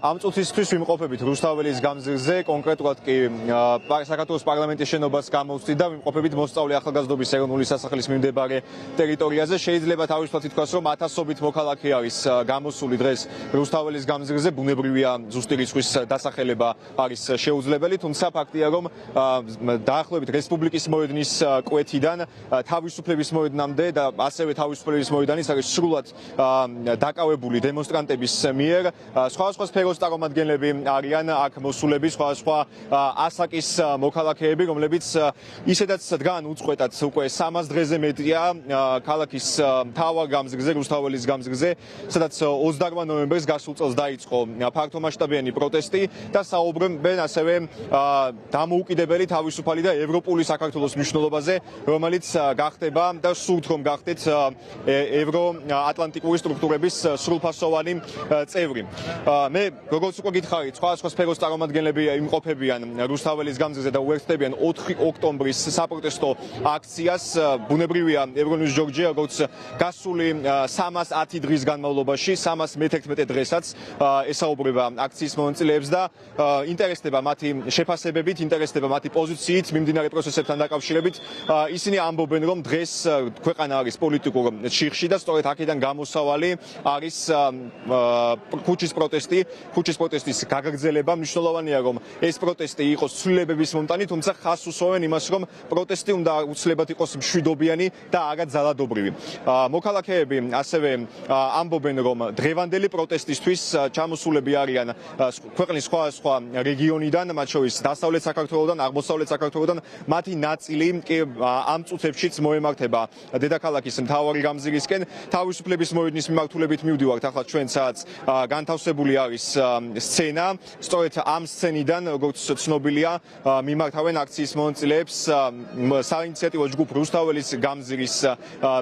ამ წუთისთვის ვიმყოფებით რუსთაველის გამზირზე, კონკრეტულად კი საქართველოს პარლამენტის შენობას გამოვსწრით და ვიმყოფებით მოსწავლე ახალგაზრდობის ეროვნული სასახლის მიმდებარე ტერიტორიაზე. შეიძლება თავისუფლად ითქვას, რომ ათასობით მოქალაქე არის გამოსული დღეს რუსთაველის გამზირზე, ბუნებრივია ზუსტი რიცხვის დასახელება არის შეუძლებელი, თუმცა ფაქტია, რომ დაახლოებით რესპუბლიკის მოედნის კვეთიდან თავისუფლების მოედნამდე და ასევე თავისუფლების მოედანის არის სრულად დაკავებული დემონსტრანტების მიერ. სხვადასხვა სფეროს წარმომადგენლები არიან აქ მოსულები, სხვადასხვა ასაკის მოქალაქეები, რომლებიც ისედაც დგან უწყვეტად უკვე 300 დღეზე მეტია ქალაქის მთავარ გამზირზე, რუსთაველის გამზირზე, სადაც 28 ნოემბერს გასულ წელს დაიწყო ფართომასშტაბიანი პროტესტი და საუბრობენ ასევე დამოუკიდებელი, თავისუფალი და ევროპული საქართველოს მნიშვნელობაზე, რომელიც გახდება და სურთ რომ გახდეთ ევროატლანტიკური სტრუქტურების სრულფასოვანი წევრი. მე როგორც უკვე გითხარით, სხვადასხვა სფეროს წარმომადგენლები იმყოფებიან რუსთაველის გამზირზე და უერთდებიან 4 ოქტომბრის საპროტესტო აქციას. ბუნებრივია ეროვნული ჯორჯია, როგორც გასული 310 დღის განმავლობაში, 311 დღესაც ესაუბრება აქციის მონაწილეებს და ინტერესდება მათი შეფასებებით, ინტერესდება მათი პოზიციით მიმდინარე პროცესებთან დაკავშირებით. ისინი ამბობენ, რომ დღეს ქვეყანა არის პოლიტიკურ ჩიხში და სწორედ აქედან გამოსავალი არის ქუჩის პროტესტის გაგრძელება. მნიშვნელოვანია, რომ ეს პროტესტი იყოს ცვლილებების მომტანი, თუმცა ხაზს უსვამენ იმას, რომ პროტესტი უნდა უცლებად იყოს მშვიდობიანი და არა ძალადობრივი. მოქალაქეები ასევე ამბობენ, რომ დღევანდელი პროტესტისთვის ჩამოსულები არიან ქვეყნის სხვადასხვა რეგიონიდან, მათ შორის დასავლეთ საქართველოდან, აღმოსავლეთ საქართველოდან. მათი ნაწილი კი ამ წუთებშიც მოემართება დედაქალაქის მთავარი გამზირისკენ. თავისუფლების მოედნის მიმართულებით მივდივართ ახლა ჩვენ სადაც განთავსებული არის სცენა. სწორედ ამ სცენიდან, როგორც ცნობილია, მიმართავენ აქციის მონაწილეებს საინიციატივო ჯგუფ რუსთაველის გამზირის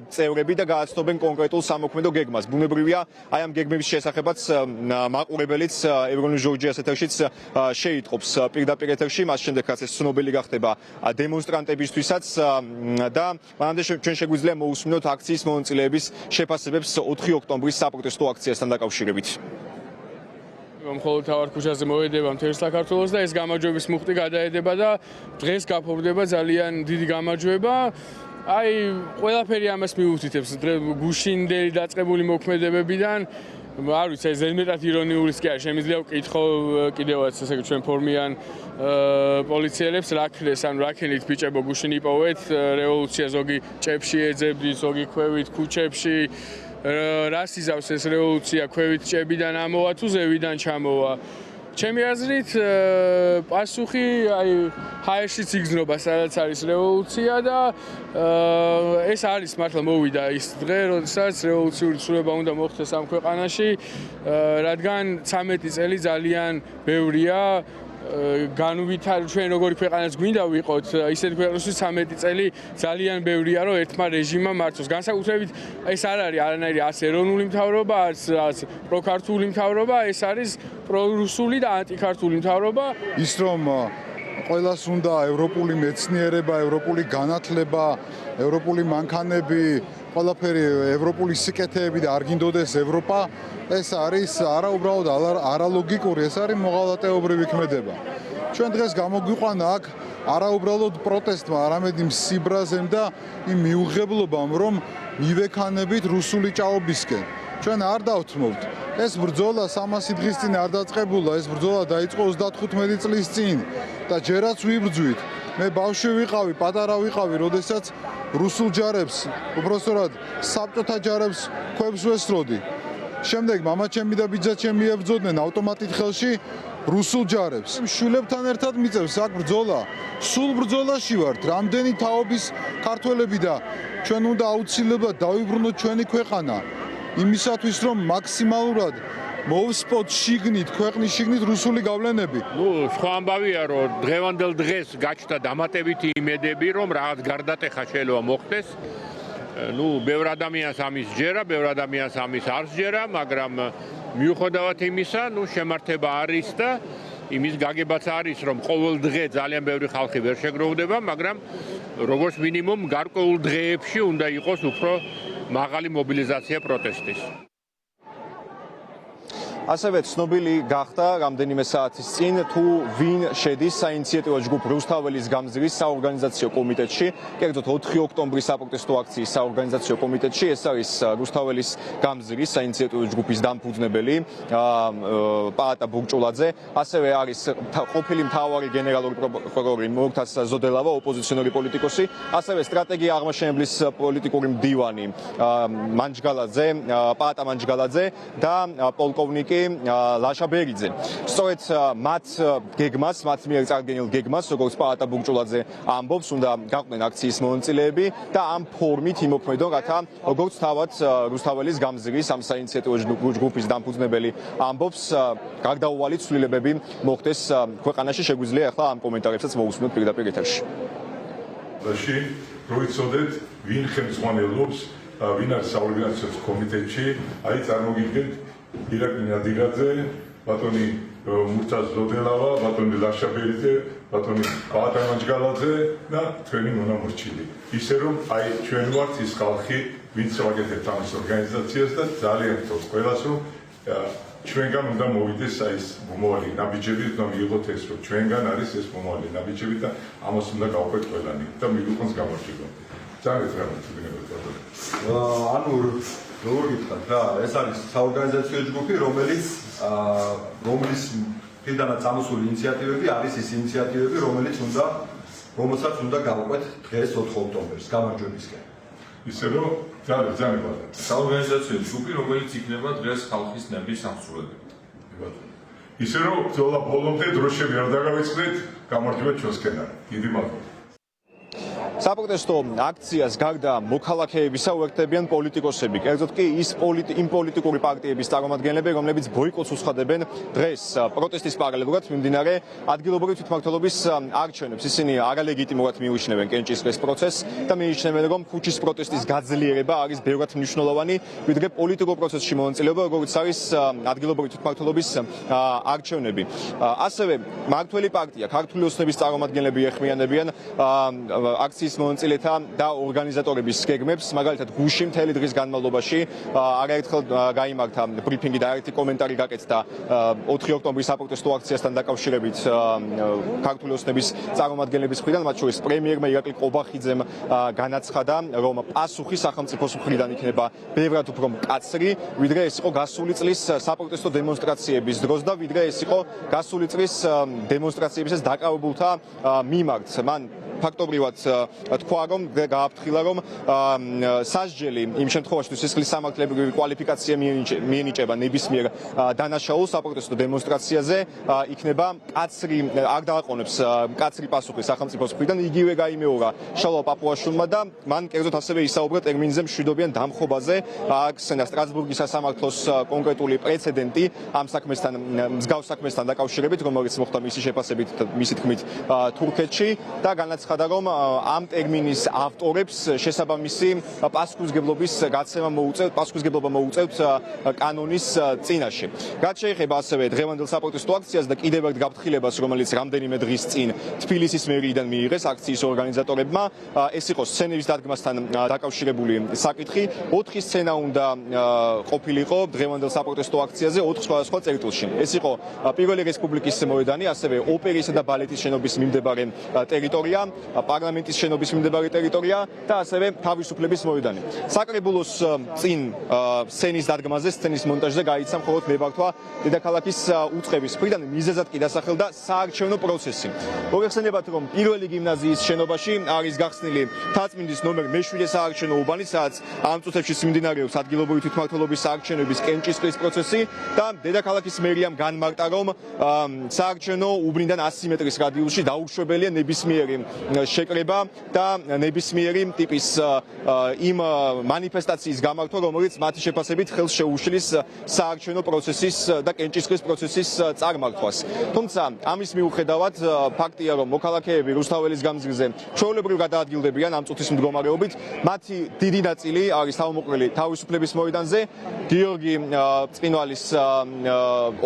წევრები და გააცნობენ კონკრეტულ სამოქმედო გეგმას. ბუნებრივია, აი ამ გეგმების შესახებაც მაყურებელიც ეროვნული ჯორჯიას ეთერშიც შეიტყობს პირდაპირ ეთერში, მას შემდეგ რაც ეს ცნობილი გახდება დემონსტრანტებისთვისაც და მანამდე ჩვენ შეგვიძლია მოусმინოთ აქციის მონაწილეების შეფასებებს 4 ოქტომბრის საპროტესტო აქციასთან დაკავშირებით. მხოლოდ თავარ ქუჩაზე მოედება მთელ საქართველოს და ეს გამარჯვების მუხტი გადაედება და დღეს გაფორმდება ძალიან დიდი გამარჯვება. აი, ყველაფერი ამას მიუთითებს გუშინდელი დაწყებული მოქმედებებიდან. არ ვიცი, ეს ზედმეტად ირონიულიც კი არის. შემიძლია ვკითხო კიდევაც ესე ჩვენ ფორმიან პოლიციელებს რა ქნეს, ან რა ქენით ბიჭებო გუშინ იპოვეთ, რევოლუცია ზოგი ჭებში ეძებდი, ზოგი ქვევით ქუჩებში. რას იზავს ეს რევოლუცია, ქვევით ჭებიდან ამოვა თუ ზევიდან ჩამოვა? ჩემი აზრით პასუხი აი ჰაერშიც იგრძნობა, სადაც არის რევოლუცია და ეს არის მართლა მოვიდა ის დღე, როდესაც რევოლუციური ცვლილება უნდა მოხდეს ამ ქვეყანაში, რადგან 13 წელი ძალიან ბევრია ჩვენ როგორი ქვეყანაც გვინდა ვიყოთ, ისეთ ქვეყნისთვის 13 წელი ძალიან ბევრია, რომ ერთმა რეჟიმმა მართოს. განსაკუთრებით ეს არ არის არანაირი არც ეროვნული მთავრობა, არც პროქართული მთავრობა, ეს არის პრორუსული და ანტიქართული მთავრობა. ის რომ ყველას უნდა ევროპული მეცნიერება, ევროპული განათლება, ევროპული მანქანები, ყველაფერი ევროპული სიკეთეები და არ გინდოდეს ევროპა, ეს არის არაუბრალოდ არალოგიკური, ეს არის მოღალატეობრივი ქმედება. ჩვენ დღეს გამოგვიყვანა აქ არაუბრალოდ პროტესტმა, არამედ იმ სიბრაზემ და იმ მიუღებლობამ, რომ მივექანებით რუსული ჭაობისკენ. ჩვენ არ დავთმობთ. ეს ბრძოლა 300 დღის წინ არ დაწყებულა, ეს ბრძოლა დაიწყო 35 წლის წინ და ჯერაც ვიბრძვით. მე ბავშვი ვიყავი, პატარა ვიყავი, როდესაც რუსულ ჯარებს, უბრალოდ საბჭოთა ჯარებს ქვებს ვესროდი. შემდეგ მამაჩემი და ბიძაჩემი ებრძოდნენ ავტომატით ხელში რუსულ ჯარებს. შვილებთან ერთად მიწევს აქ ბრძოლა. სულ ბრძოლაში ვართ. რამდენი თაობის ქართველები და ჩვენ უნდა აუცილებლად დავიბრუნოთ ჩვენი ქვეყანა. იმისათვის რომ მაქსიმალურად მოვსპოთ შიგნით, ქვეყნის შიგნით რუსული გავლენები. სხვა ამბავია, რომ დღევანდელ დღეს გაჩნდა დამატებითი იმედები, რომ რაღაც გარდატეხა შეიძლება მოხდეს. ბევრ ადამიანს ამის ჯერა, ბევრ ადამიანს ამის არ სჯერა, მაგრამ მიუხედავად იმისა, შემართება არის და იმის გაგებაც არის, რომ ყოველ დღე ძალიან ბევრი ხალხი ვერ შეგროვდება, მაგრამ როგორც მინიმუმ გარკვეულ დღეებში უნდა იყოს უფრო მაღალი მობილიზაცია პროტესტის. ასევე ცნობილი გახდა რამდენიმე საათის წინ თუ ვინ შედის საინიციატივო ჯგუფ რუსთაველის გამზირის საორგანიზაციო კომიტეტში, კერძოდ 4 ოქტომბრის საპროტესტო akcიის საორგანიზაციო კომიტეტში. ეს არის რუსთაველის გამზირის საინიციატივო ჯგუფის დამფუძნებელი პაატა ბურჭულაძე, ასევე არის ყოფილი მთავარი გენერალური პროკურორი მურთაზ ზოდელავა, ოპოზიციონერი პოლიტიკოსი, ასევე სტრატეგია აღმაშენებლის პოლიტიკური მდივანი მანჯგალაძე, პაატა მანჯგალაძე და პოლკოვნიკი ლაშა ბერიძე. სწორედ მათ მიერ წარდგენილ გეგმას, როგორც პაატა ბურჭულაძე ამბობს, უნდა გაყვნენ აქციის მონაწილეები და ამ ფორმით იმოქმედონ, რათა როგორც თავად რუსთაველის გამზირის ამ საინიციატივო ჯგუფის დამფუძნებელი ამბობს, გარდაუვალი ცვლილებები მოხდეს ქვეყანაში. შეგვიძლია ახლა ამ კომენტარებსაც მოусმინოთ პირდაპირ ეთერში. როიცოდეთ ვინ ხელმძღვანელობს, ვინ არის საორგანიზაციო კომიტეტში, აი წარმოგიდგენთ ირაკლი ნადირაძე, ბატონი მურთაზ ზოდელავა, ბატონი ლაშა ბერიძე, ბატონი პაატა მანჯგალაძე და ჩვენი მონამორჩილი. ისე რომ აი ჩვენ ვართ ის ხალხი, ვინც ვაკეთებთ ამის ორგანიზაციას და ძალიან ვთქვით ყველას რომ ჩვენგან უნდა მოვიდეს აი ეს მომავალი ნაბიჯები, უნდა მიიღოთ ეს რომ ჩვენგან არის ეს მომავალი ნაბიჯები და ამას უნდა გავყვეთ ყველანი და მიგვიყვანს გამარჯვება. ძალიან გრამატიკულად ბატონო. ანუ როგორ გითხრათ რა, ეს არის საორგანიზაციო ჯგუფი, რომლის მხრიდანაც წამოსული ინიციატივები არის ის ინიციატივები, რომელსაც უნდა გავყვეთ დღეს 4 ოქტომბერს გამარჯვებისკენ. ისე რომ ძალიან ბატონო. საორგანიზაციო ჯგუფი, რომელიც იქნება დღეს ხალხის ნების სამსრულებლად. ისე რომ ბრძოლა ბოლომდე დროშები არ დაგავიწყდეთ, გამარჯვება ჩვენსკენ არის. დიდი მადლობა. საპროტესტო აქციას გარდა მოქალაქეებისა უერთდებიან პოლიტიკოსები, კერძოდ კი იმ პოლიტიკური პარტიების წარმომადგენლები, რომლებიც ბოიკოტს უცხადებენ დღეს პროტესტის პარალელურად მიმდინარე ადგილობრივი თვითმმართველობის არჩევნებს. ისინი არალეგიტიმურად მიიჩნევენ კენჭისყრის პროცესს და მიიჩნევენ, რომ ქუჩის პროტესტის გაძლიერება არის ბევრად მნიშვნელოვანი, ვიდრე პოლიტიკურ პროცესში მონაწილეობა, როგორც არის ადგილობრივი თვითმმართველობის არჩევნები. ასევე მმართველი პარტია, ქართული ოცნების წარმომადგენლები ეხმიანებიან აქციის მონაწილეთა და ორგანიზატორების გეგმებს, მაგალითად გუშინ მთელი დღის განმავლობაში არაერთხელ გაიმართა ბრიფინგი და ერთი კომენტარი გაკეთდა 4 ოქტომბრის საპროტესტო აქციასთან დაკავშირებით ქართული ოცნების წარმომადგენლების მხრიდან, მათ შორის პრემიერმა ირაკლი ყობახიძემ განაცხადა, რომ პასუხი სახელმწიფოს მხრიდან იქნება ბევრად უფრო მკაცრი, ვიდრე ეს იყო გასული წლის საპროტესტო დემონსტრაციების დროს და ვიდრე ეს იყო გასული წლის დემონსტრაციებისას დაკავებულთა მიმართ. მან ფაქტობრივად თქვა, რომ გააფრთხილა, რომ სასჯელი იმ შემთხვევაში, თუ სისხლის სამართლებრივი კვალიფიკაცია მიენიჭება ნებისმიერ დანაშაულ საპროტესტო დემონსტრაციაზე, იქნება მკაცრი, არ დააყენებს მკაცრი პასუხი სახელმწიფოს მხრიდან. იგივე გაიმეორა შალვა პაპუაშვილმა და მან კერძოდ ასევე ისაუბრა ტერმინზე მშვიდობიან დამხობაზე. აქ სტრასბურგის სასამართლოს კონკრეტული პრეცედენტი ამ საქმესთან, მსგავს საქმესთან დაკავშირებით, რომელიც მოხდა მისი შეფასებით, მისი თქმით თურქეთში და განაცხადა, რომ ამ ტერმინის ავტორებს შესაბამისი პასუხისმგებლობა მოუწევთ კანონის წინაშე. რაც შეეხება ასევე დღევანდელ საპროტესტო აქციას და კიდევ ერთ გაფრთხილებას, რომელიც რამდენიმე დღის წინ თბილისის მერიიდან მიიღეს აქციის ორგანიზატორებმა, ეს იყო სცენების დადგმასთან დაკავშირებული საკითხი. 4 სცენა უნდა ყოფილიყო დღევანდელ საპროტესტო აქციაზე 4 სხვადასხვა წერტილში. ეს იყო პირველი რესპუბლიკის მოედანი, ასევე ოპერისა და ბალეტის შენობის მიმდებარე ტერიტორია, პარლამენტის შენობის მიმდებარე ტერიტორია და ასევე თავისუფლების მოედანი. საკრებულოს წინ სცენის დადგმაზე, სცენის მონტაჟზე გაიცა მხოლოდ მებართვა დედაქალაქის უწყების მხრიდან, მიზეზად კი დასახელდა საარჩევნო პროცესი. მოგეხსენებათ, რომ პირველი გიმნაზიის შენობაში არის გახსნილი მთაწმინდის ნომერ მე-7 საარჩევნო უბანი, სადაც ამ წუთებში მიმდინარეობს ადგილობრივი თვითმმართველობის საარჩევნების კენჭისყრის პროცესი და დედაქალაქის მერიამ განმარტა, რომ საარჩევნო უბნიდან 100 მეტრის რადიუსში დაუშვებელია ნებისმიერი შეკრება და ნებისმიერი ტიპის იმ მანიფესტაციის გამართვა, რომელიც მათი შეფასებით ხელს შეუშლის საარჩევნო პროცესის და კენჭისყრის პროცესის წარმართვას. თუმცა ამის მიუხედავად ფაქტია, რომ მოქალაქეები რუსთაველის გამზირზე ჩვეულებრივ გადაადგილდებიან ამ წუთის მდგომარეობით. მათი დიდი ნაწილი არის თავმოყრილი თავისუფლების მოედანზე, გიორგი წყინვალის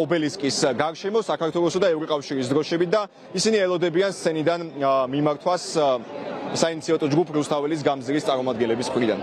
ობელისკის გარშემო, საქართველოსა და ევროკავშირის დროშებით და ისინი ელოდებიან სცენიდან მიმართვას საინიციატივო ჯგუფ რუსთაველის გამზირის წარმომადგენლების მხრიდან.